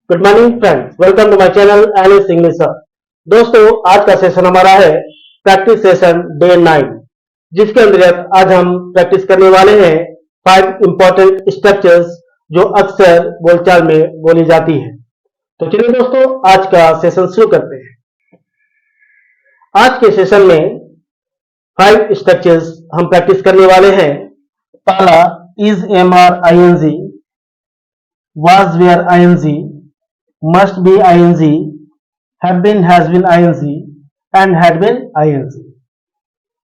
Good morning friends, welcome to my channel Alice English sir. दोस्तों, आज का session हमारा है प्रैक्टिस सेशन डे 9, जिसके अंतर्गत आज हम प्रैक्टिस करने वाले हैं 5 इंपॉर्टेंट स्ट्रक्चर्स जो अक्सर बोलचाल में बोली जाती है। तो चलिए दोस्तों, आज का सेशन शुरू करते हैं। आज के सेशन में 5 स्ट्रक्चर्स हम प्रैक्टिस करने वाले हैं। पहला is am are I N G, was where ing, must be ing, have been has been ing and had been ing।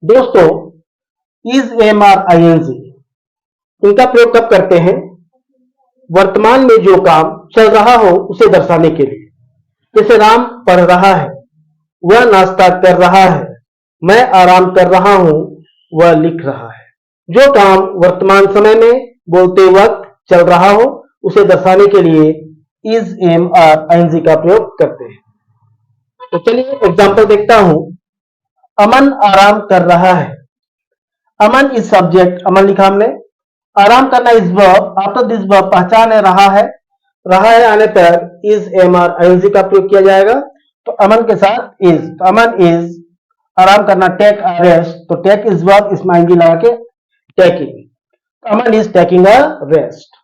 दोस्तों, is am are ing इनका प्रयोग कब करते हैं? वर्तमान में जो काम चल रहा हो उसे दर्शाने के लिए। जैसे राम पढ़ रहा है, वह नाश्ता कर रहा है, मैं आराम कर रहा हूं, वह लिख रहा है। जो काम वर्तमान समय में बोलते वक्त चल रहा हो उसे दर्शाने के लिए इज एम आर आईएनजी का प्रयोग करते हैं। तो चलिए एग्जांपल देखता हूं। अमन आराम कर रहा है। अमन इज सब्जेक्ट, अमन लिखा हमने। आराम करना is verb, after this verb पहचान है रहा है आने पर इज एम आर आईएनजी का प्रयोग किया जाएगा। तो अमन के साथ इज, तो अमन इज आराम करना टेक अ रेस्ट, तो टेक इज वर्ब, इसमें आईएनजी लगा के taking. Aman is taking a rest.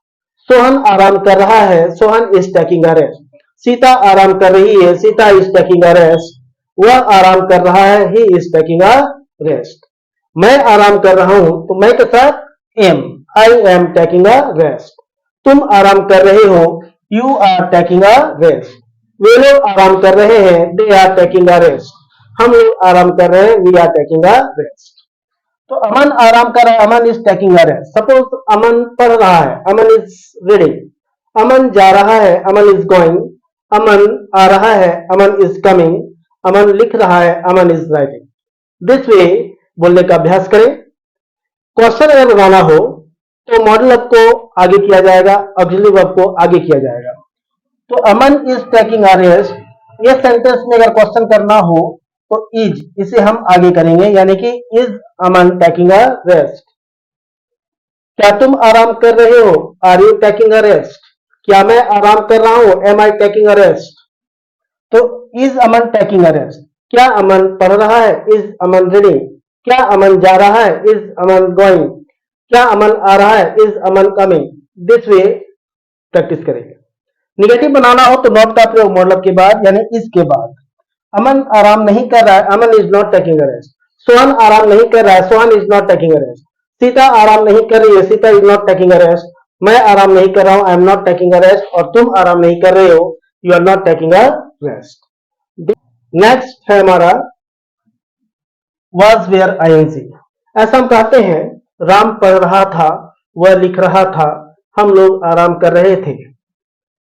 Sohan आराम कर रहा है, Sohan is taking a rest. Sita आराम कर रही है, Sita is taking a rest. वह आराम कर रहा है, he is taking a rest. मैं आराम कर रहा हूं, तो मैं के साथ am, I am taking a rest. तुम आराम कर रहे हो, you are taking a rest. वे लोग आराम कर रहे हैं, they are taking a rest. हम लोग आराम कर रहे हैं, we are taking a rest. तो अमन आराम कर रहा है, Aman is taking a rest. Suppose Aman पढ़ रहा है, अमन इज रीडिंग। अमन जा रहा है, अमन इज गोइंग। अमन आ रहा है, अमन इज कमिंग। अमन लिख रहा है, Aman is writing. This way बोलने का अभ्यास करें। क्वेश्चन अगर बनाना हो तो मॉडल वर्ब को आगे किया जाएगा, ऑक्सिलरी वर्ब को आगे किया जाएगा। तो अमन इज टेकिंग अ रेस्ट, ये सेंटेंस में अगर क्वेश्चन करना हो तो इज, इसे हम आगे करेंगे, यानी कि is Aman taking a rest. क्या तुम आराम कर रहे हो, are you taking a rest. क्या मैं आराम कर रहा हूं, am I taking a rest. तो is Aman taking a rest. क्या अमन पढ़ रहा है, इज अमन रीडिंग। क्या अमन जा रहा है, इज अमन गोइंग। क्या अमन आ रहा है, is Aman coming. This way practice करेंगे। निगेटिव बनाना हो तो नॉट का प्रयोग मॉडल के बाद, यानी इज के बाद। अमन आराम नहीं कर रहा है, Aman is not taking a rest. Sohan आराम नहीं कर रहा है, Sohan is not taking a rest. Sita आराम नहीं कर रही है, Sita is not taking a rest. मैं आराम नहीं कर रहा हूं, I am not taking a rest. और तुम आराम नहीं कर रहे हो, you are not taking a rest. Next है हमारा was where ing। ऐसा हम कहते हैं, राम पढ़ रहा था, वह लिख रहा था, हम लोग आराम कर रहे थे।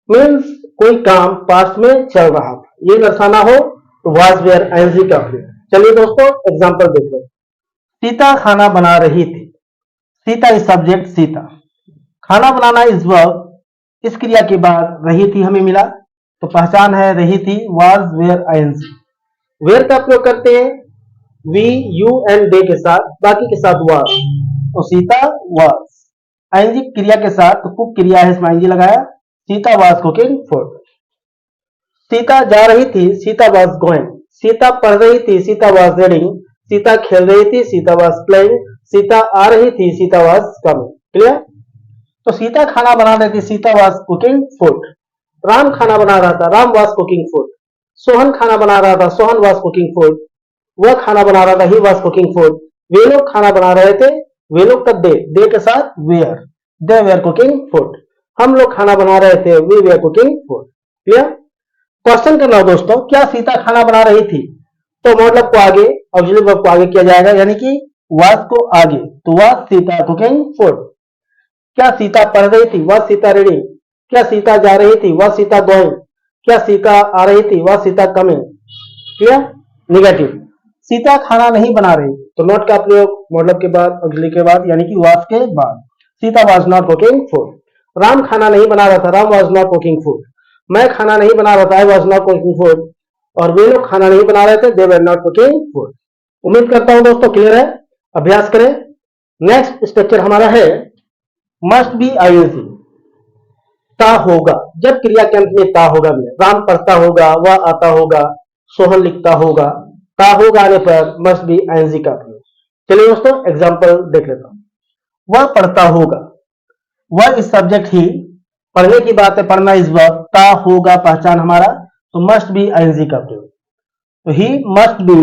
मीन्स कोई काम पास्ट में चल रहा था, ये दर्शाना हो तो was where ing का प्रयोग। चलिए दोस्तों एग्जांपल देख लो। सीता खाना बना रही थी। Sita is subject, Sita. खाना बनाना इज वर्ब, इस क्रिया के बाद रही थी हमें मिला, तो पहचान है रही थी, was where ing। वेयर का प्रयोग करते हैं वी, यू एंड दे के साथ, बाकी के साथ was। तो सीता was, आईएनजी क्रिया के साथ, तो कुक क्रिया है, इसमें आईएनजी लगाया। Sita was cooking food. Sita जा रही थी, सीता was going। सीता पढ़ रही थी, सीता was reading। सीता खेल रही थी, सीता was playing। सीता आ रही थी, सीता was coming। क्लियर? तो सीता खाना बना रही थी, Sita was cooking food। Ram खाना बना रहा था, Ram was cooking food। Sohan खाना बना रहा था, सोहन was cooking food। वह खाना बना रहा था, he was cooking food। वे लोग खाना बना रहे थे, वे लोग का दे के साथ were, they were cooking food। हम लोग खाना बना रहे थे, we were cooking food। Clear? Question करना हो दोस्तों, क्या सीता खाना बना रही थी, तो मॉडल को आगे, ऑक्सिलरी वर्ब को आगे किया जाएगा, यानी कि was को आगे, तो was सीता कुकिंग फूड। क्या सीता पढ़ रही थी, was सीता रीडिंग। क्या सीता जा रही थी, was सीता गोइंग। क्या सीता आ रही थी, was Sita coming. Clear? Negative, Sita खाना नहीं बना रही, तो नॉट का प्रयोग मॉडल के बाद, ऑक्सिलरी के बाद, यानी कि was के बाद। Sita was not cooking food। Ram खाना नहीं बना रहा था, Ram was not cooking food। मैं खाना नहीं बना रहा था, I was not cooking food। और वे लोग खाना नहीं बना रहे थे, they were not cooking food। उम्मीद करता हूं दोस्तों क्लियर है, अभ्यास करें। नेक्स्ट स्ट्रक्चर हमारा है मस्ट बी आईएनजी। ता होगा, जब क्रिया के अंत में ता होगा मिले, राम पढ़ता होगा, वह आता होगा, सोहन लिखता होगा, ता होगा आने पर मस्ट बी आईएनजी का प्रयोग। चलिए दोस्तों एग्जांपल देख लेता हूं। वह पढ़ता होगा, वह इस सब्जेक्ट ही, पढ़ने की बात है, पढ़ना इस वर्ब, ता होगा पहचान हमारा, तो मस्ट बी आईएनजी का प्रयोग। तो ही मस्ट बी,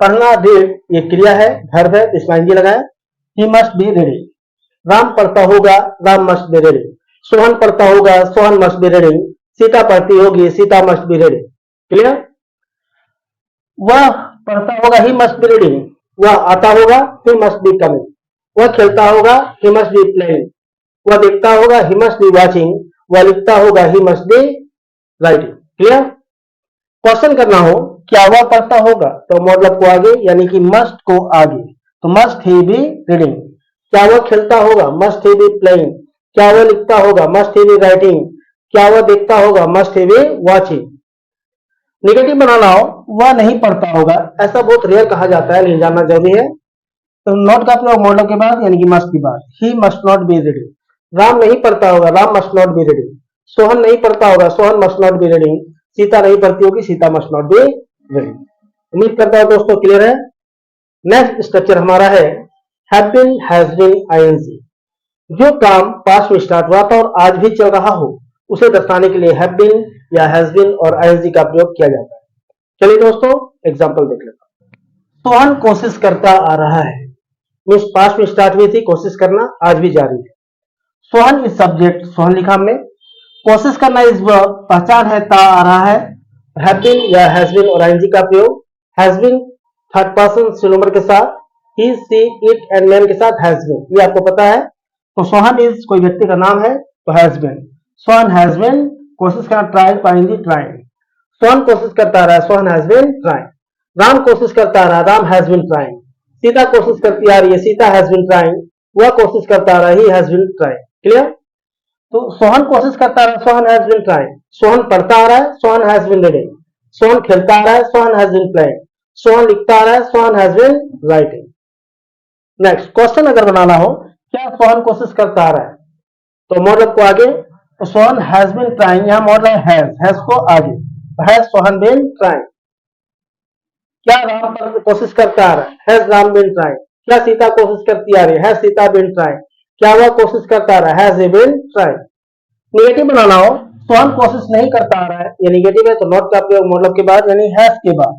पढ़ना रीड ये क्रिया है, वर्ब है, इसमें आईएनजी लगाए, he must be reading. Ram पढ़ता होगा, Ram must be reading. Sohan पढ़ता होगा, Sohan must be reading. Sita पढ़ती होगी, Sita must be reading. Clear? वह पढ़ता होगा, ही मस्ट बी रीडिंग। वह आता होगा, ही मस्ट बी कमिंग। वह खेलता होगा, ही मस्ट बी प्लेइंग। वह देखता होगा, ही मस्ट बी वॉचिंग। वह लिखता होगा, he must be writing. Clear? Question करना हो, क्या वह पढ़ता होगा, तो मतलब को आगे यानी कि मस्ट को आगे, तो मस्ट ही बी रीडिंग। क्या वह खेलता होगा, मस्ट ही बी प्लेइंग। क्या वह लिखता होगा, मस्ट ही बी राइटिंग। क्या वह देखता होगा, must he be watching. Negative बनाना हो, वह नहीं पढ़ता होगा, ऐसा बहुत रेयर कहा जाता है, लेकिन जानना जरूरी है। तो नॉट का प्रयोग मॉडल के बाद यानी कि मस्ट की बात, he must not be reading. Ram नहीं पढ़ता होगा, Ram must not be reading. Sohan नहीं पढ़ता होगा, Sohan must not be reading. Sita नहीं पढ़ती होगी, Sita must not be reading. उम्मीद करता हूं दोस्तों क्लियर है। नेक्स्ट स्ट्रक्चर हमारा है have been, has been, ING. जो काम पास्ट में स्टार्ट हुआ था और आज भी चल रहा हो, उसे दर्शाने के लिए हैव बीन या हैज बीन और आईएनजी का प्रयोग किया जाता है। चलिए दोस्तों एग्जांपल देख लेते हैं। सोहन कोशिश करता आ रहा है, मीन्स पास्ट में स्टार्ट हुई थी कोशिश करना, आज भी जारी है। सोहन इस सब्जेक्ट, सोहन लिखा हमने, कोशिश करना इस वर्ब, पहचान है ता आ रहा है, हैव बीन या हैज बीन और आईएनजी का प्रयोग। Has been third person singular के साथ, he, she, it and man के साथ हैज बीन, ये आपको पता है। तो सोहन इज कोई व्यक्ति का नाम है, तो has been. Sohan has been, कोशिश करना ट्राइंग, तो आईएनजी ट्राइंग। सोहन कोशिश करता आ रहा है, Sohan has been trying. Ram कोशिश करता आ रहा है, Ram has been trying. Sita कोशिश करती आ रही है, सीता हैज बीन ट्राइंग। वह कोशिश करता आ रहा है, he has been trying. Clear? तो सोहन कोशिश करता आ रहा है, Sohan has been trying. Sohan पढ़ता आ रहा है, Sohan has been reading. Sohan खेलता आ रहा है, Sohan has been playing. Sohan लिखता आ रहा है, Sohan has been writing. Next question अगर बनाना हो, क्या सोहन कोशिश करता आ रहा है, तो मॉडल को आगे, तो सोहन हैज बीन ट्राइंग, यहां मॉडल हैज को आगे, तो हैज सोहन बीन ट्राइंग। क्या राम कोशिश करता आ रहा है, हैज राम बीन ट्राइंग। क्या सीता कोशिश करती आ रही है, हैज सीता बीन ट्राइंग। क्या वह कोशिश करता आ रहा है, has he been trying. Negative बनाना हो, सोहन कोशिश नहीं करता आ रहा है, ये नेगेटिव है, तो नॉट का प्रयोग मॉडल के बाद यानी हैज के बाद,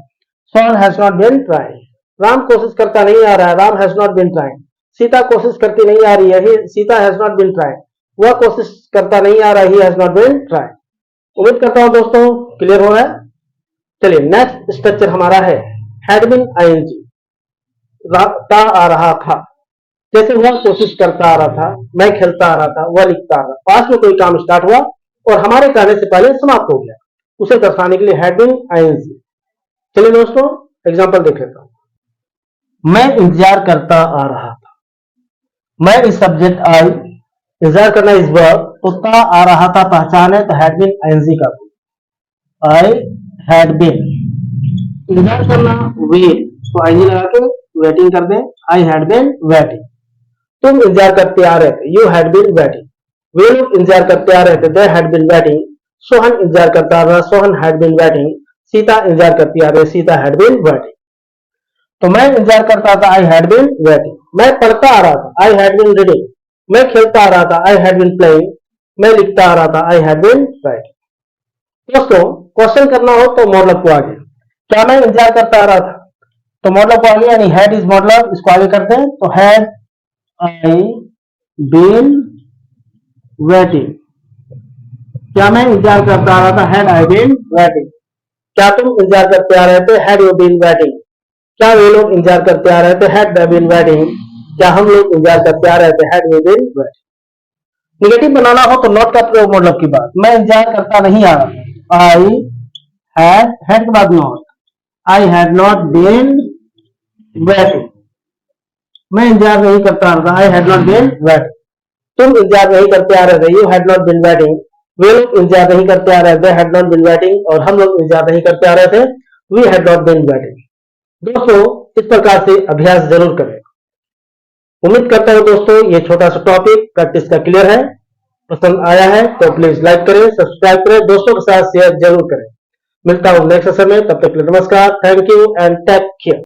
Sohan has not been trying. Ram कोशिश करता नहीं आ रहा है, Ram has not been trying. Sita कोशिश करती नहीं आ रही है, Sita has not been trying. वह कोशिश करता नहीं आ रहा है, he has not been trying. उम्मीद करता हूं दोस्तों क्लियर हो है। चलिए नेक्स्ट स्ट्रक्चर हमारा है हैड बीन, आईएनजी। ता आ रहा था, जैसे वह कोशिश करता आ रहा था, मैं खेलता आ रहा था, वह लिखता आ रहा था। पास में कोई काम स्टार्ट हुआ और हमारे करने से पहले समाप्त हो गया, उसे दर्शाने के लिए हैड बीन, आईएनजी। चलिए दोस्तों एग्जांपल देख लेता हूं। मैं इंतजार करता आ रहा था, मैं इस सब्जेक्ट आई, इंतजार करना इस वर्ब, तो ता आ रहा था पहचान है, तो हैड बीन आईएनजी का, आई हैड बीन। इंतजार करना वेट, तो आईएनजी लगा के वेटिंग कर दें, आई हैड बीन वेटिंग। तुम इंतजार करते आ रहे थे, यू हैड बीन वेटिंग। वे लोग इंतजार करते आ रहे थे, they had been waiting. Sohan इंतजार करता आ रहा, Sohan had been waiting. Sita इंतजार करती आ रही, सीता हैड बीन वेटिंग। तो मैं इंतजार करता था, आई हैड बीन वेटिंग। मैं पढ़ता आ रहा था, आई हैड बीन रीडिंग। मैं खेलता आ रहा था, आई हैड बीन प्लेइंग। मैं लिखता आ रहा था, आई हैड बीन राइटिंग। दोस्तों क्वेश्चन करना हो तो मॉडल को आगे, क्या मैं इंतजार करता आ रहा था, तो मॉडल को आगे यानी हैड इज मॉडल, इसको आगे करते हैं, तो हैड आई बीन वेटिंग। क्या मैं इंतजार करता आ रहा था, हैड आई बीन वेटिंग। क्या तुम इंतजार करते आ रहे थे, हैड यू बीन वेटिंग। क्या वे लोग इंतजार करते आ रहे थे, हैड दे बीन वेटिंग। क्या हम लोग इंतजार करते आ रहे थे, had we been waiting. Negative बनाना हो तो नॉट का प्रयोग मॉडल की बात, मैं इंतजार करता नहीं आ रहा, आई हैड के बाद not, I had not been waiting. मैं इंतजार नहीं करता आ रहा था, I had not been waiting. तुम इंतजार नहीं करते आ रहे थे, you had not been waiting. वे लोग इंतजार नहीं करते आ रहे थे, हैड नॉट बीन वेटिंग। और हम लोग इंतजार नहीं करते आ रहे थे, we had not been waiting. दोस्तों इस प्रकार से अभ्यास जरूर करें। उम्मीद करता हूं दोस्तों ये छोटा सा टॉपिक प्रैक्टिस का क्लियर है। पसंद आया है तो प्लीज लाइक करें, सब्सक्राइब करें, दोस्तों के साथ शेयर जरूर करें। मिलता हूं नेक्स्ट समय, तब तक के लिए नमस्कार, thank you and take care.